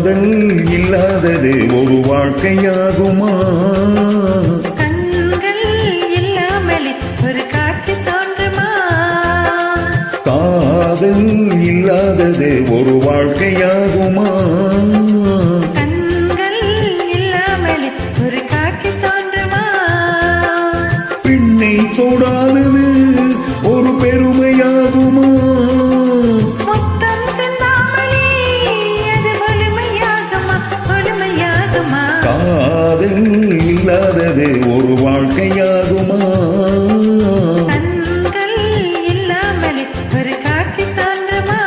காதல் இல்லாதது ஒரு வாழ்க்கையாகுமா? கண்கள் இல்லாமலே ஒரு காட்சி தோன்றுமா? காதல் இல்லாதது ஒரு வாழ்க்கையாகுமா? கண்கள் இல்லாமலே ஒரு காட்சி தோன்றுமா? பெண்ணை தொடாதது ஒரு பெருமையாகுமா? முத்தம் சிந்தாமலே அது வலிமையாகுமா? வலிமையாகுமா? காதல் இல்லாதது ஒரு வாழ்க்கையாகுமா? கண்கள் இல்லாமலே ஒரு காட்சி தோன்றுமா?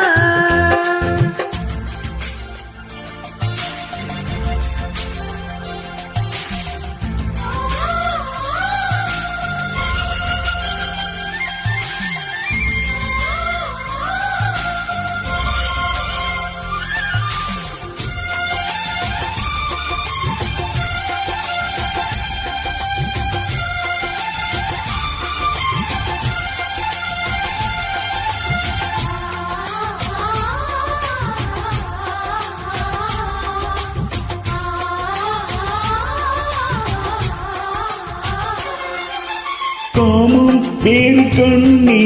காமம் வேறு கண்ணி,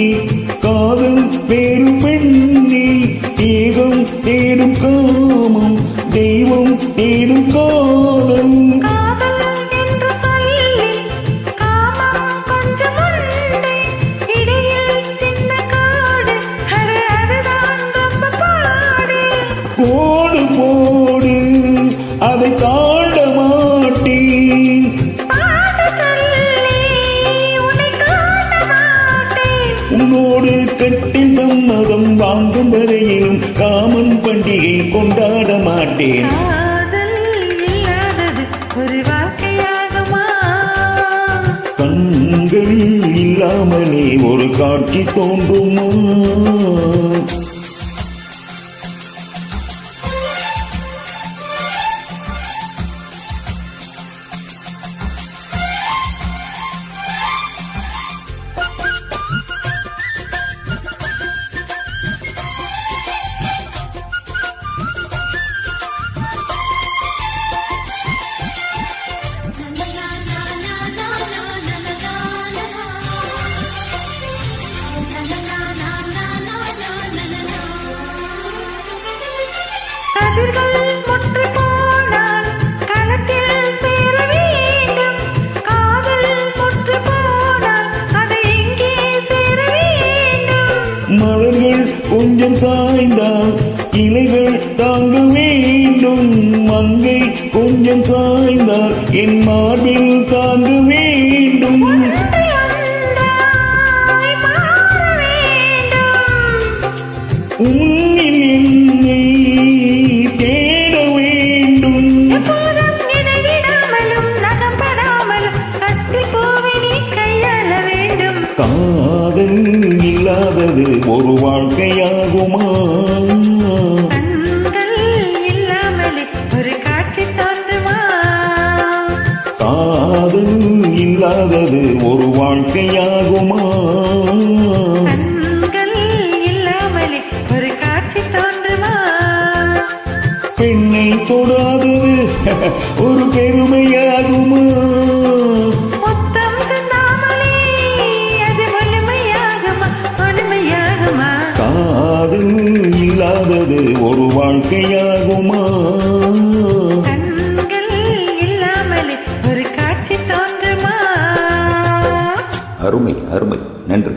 காதல் வேறு பெண்ணி, ஏகம் தேடும் காமம், தெய்வம் தேடும் காதல். காதல் என்று சொல்லி காமம் கொஞ்சம் உண்டு, இடையில் சின்ன காடு, அதுதான் ரொம்ப பாடு. கோடு போடு, அதை தாண்ட மாட்டேன். உன்னோடு கட்டில் சம்மதம் வாங்கும் வரையிலும் காமன் பண்டிகை கொண்டாட மாட்டேன். காதல் இல்லாதது ஒரு வாழ்க்கையாகுமா? கண்கள் இல்லாமலே ஒரு காட்சி தோன்றுமா? கதிர்கள் முற்று போனால் களத்தில் சேர வேண்டும். காதல் முற்று போனால் அதை எங்கே சேர வேண்டும்? மலர்கள் கொஞ்சம் சாய்ந்தால் இலைகள் தாங்க வேண்டும். மங்கை கொஞ்சம் சாய்ந்தால் என் மார்பில் தாங்க வேண்டும். ஒன்றை ஒன்றாய் மாற வேண்டும். உன்னில் என்னை தேட வேண்டும். எப்போதும் நினைவிடாமலும் நகம்படாமலும் கட்டிப் பூவை நீ கையாள வேண்டும். காதல் இல்லாதது ஒரு வாழ்க்கையாகுமா? கண்கள் இல்லாமலே ஒரு காட்சி தோன்றுமா? காதல் இல்லாதது ஒரு வாழ்க்கையாகுமா? கண்கள் இல்லாமலே ஒரு காட்சி தோன்றுமா? பெண்ணை தொடாதது ஒரு பெருமையாகுமா? முத்தம் சிந்தாமலே அது வலிமையாகுமா? வலிமையாகுமா? காதல் இல்லாதது ஒரு வாழ்க்கையாகுமா? கண்கள் இல்லாமலே ஒரு காட்சி தோன்றுமா? அருமை அருமை, நன்றி.